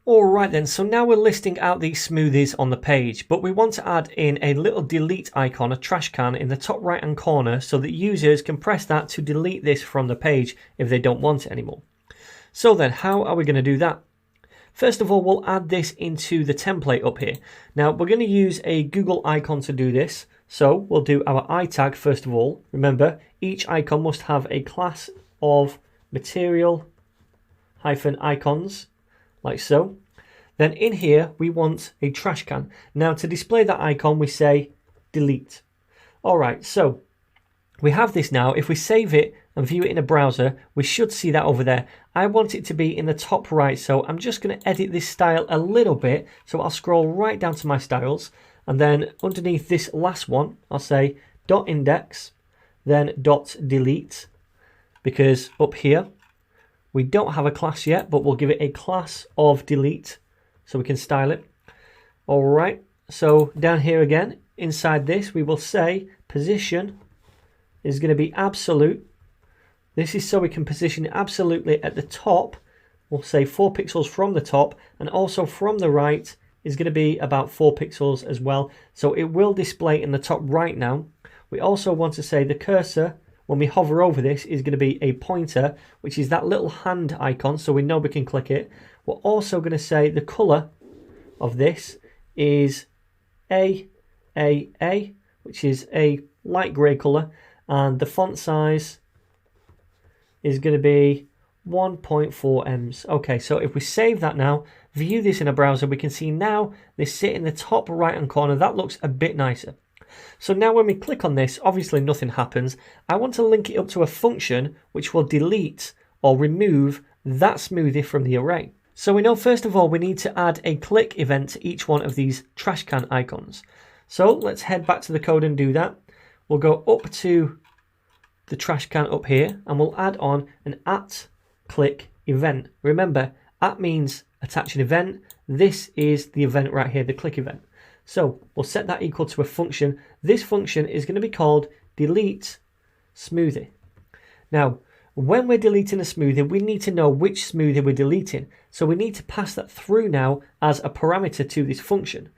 Alright then, so now we're listing out these smoothies on the page, but we want to add in a little delete icon, a trash can, in the top right hand corner so that users can press that to delete this from the page if they don't want it anymore. So then, how are we going to do that? First of all, we'll add this into the template up here. Now, we're going to use a Google icon to do this. So we'll do our I tag first of all. Remember, each icon must have a class of material-icons, like so. Then in here, we want a trash can. Now, to display that icon, we say delete. All right, so we have this now. If we save it and view it in a browser, we should see that over there. I want it to be in the top right, so I'm just going to edit this style a little bit. So I'll scroll right down to my styles, and then underneath this last one, I'll say .index, then .delete, because up here, we don't have a class yet, but we'll give it a class of delete so we can style it. All right, so down here again, inside this, we will say position is going to be absolute. This is so we can position it absolutely at the top. We'll say 4 pixels from the top, and also from the right is going to be about 4 pixels as well. So it will display in the top right now. We also want to say the cursor, when we hover over this, is going to be a pointer, which is that little hand icon, so we know we can click it. We're also going to say the color of this is A, which is a light grey color, and the font size is going to be 1.4 ems. Okay, so if we save that now, view this in a browser, we can see now they sit in the top right hand corner. That looks a bit nicer. So now when we click on this, obviously nothing happens. I want to link it up to a function which will delete or remove that smoothie from the array. So we know first of all we need to add a click event to each one of these trash can icons. So let's head back to the code and do that. We'll go up to the trash can up here and we'll add on an @click event. Remember, @ means attach an event. This is the event right here, the click event. So we'll set that equal to a function. This function is going to be called delete smoothie. Now, when we're deleting a smoothie, we need to know which smoothie we're deleting. So we need to pass that through now as a parameter to this function.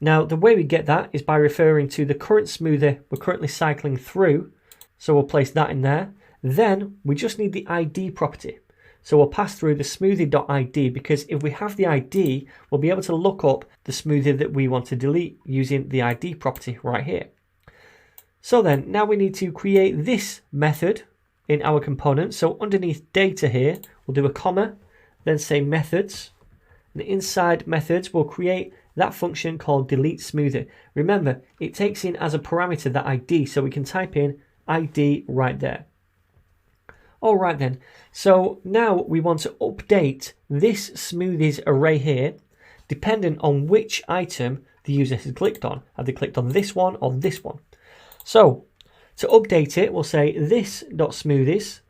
Now, the way we get that is by referring to the current smoothie we're currently cycling through. So we'll place that in there. Then we just need the ID property. So we'll pass through the smoothie.id, because if we have the ID, we'll be able to look up the smoothie that we want to delete using the ID property right here. So then now we need to create this method in our component. So underneath data here, we'll do a comma, then say methods. And inside methods, we'll create that function called delete smoothie. Remember, it takes in as a parameter that ID, so we can type in ID right there. All right then, so now we want to update this smoothies array here, depending on which item the user has clicked on. Have they clicked on this one or this one? So to update it, we'll say this.smoothies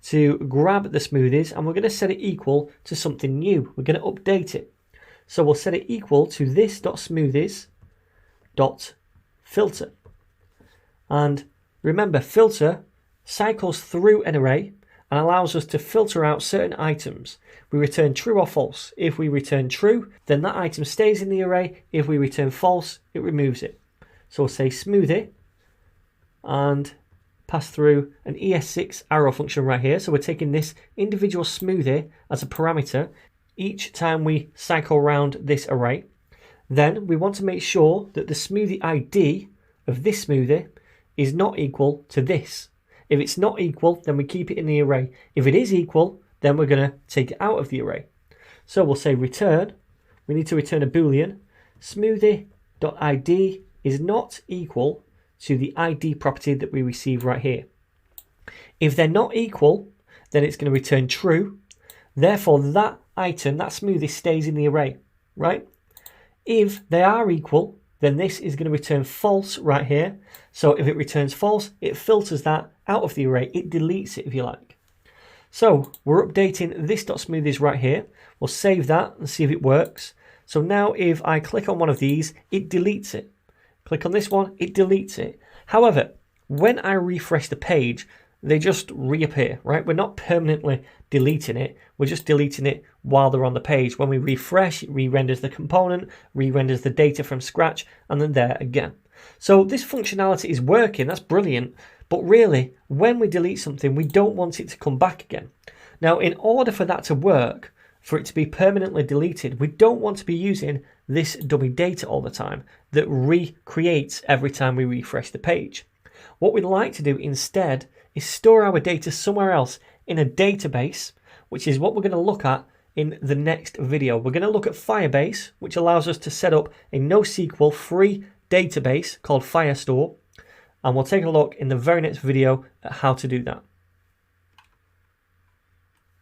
to grab the smoothies, and we're going to set it equal to something new. We're going to update it. So we'll set it equal to this.smoothies.filter. And remember, filter cycles through an array and allows us to filter out certain items. We return true or false. If we return true, then that item stays in the array. If we return false, it removes it. So we'll say smoothie and pass through an ES6 arrow function right here. So we're taking this individual smoothie as a parameter each time we cycle around this array. Then we want to make sure that the smoothie ID of this smoothie is not equal to this. If it's not equal, then we keep it in the array. If it is equal, then we're going to take it out of the array. So we'll say return. We need to return a boolean. Smoothie.id is not equal to the ID property that we receive right here. If they're not equal, then it's going to return true. Therefore, that item, that smoothie, stays in the array, right? If they are equal, then this is going to return false right here. So if it returns false, it filters that out of the array. It deletes it, if you like. So we're updating this.smoothies right here. We'll save that and see if it works. So now if I click on one of these, it deletes it. Click on this one, it deletes it. However, when I refresh the page, they just reappear, right? We're not permanently deleting it. We're just deleting it while they're on the page. When we refresh, it re-renders the component, re-renders the data from scratch, and then there again. So this functionality is working. That's brilliant. But really, when we delete something, we don't want it to come back again. Now, in order for that to work, for it to be permanently deleted, we don't want to be using this dummy data all the time that recreates every time we refresh the page. What we'd like to do instead is store our data somewhere else in a database, which is what we're going to look at in the next video. We're going to look at Firebase, which allows us to set up a NoSQL free database called Firestore, and we'll take a look in the very next video at how to do that.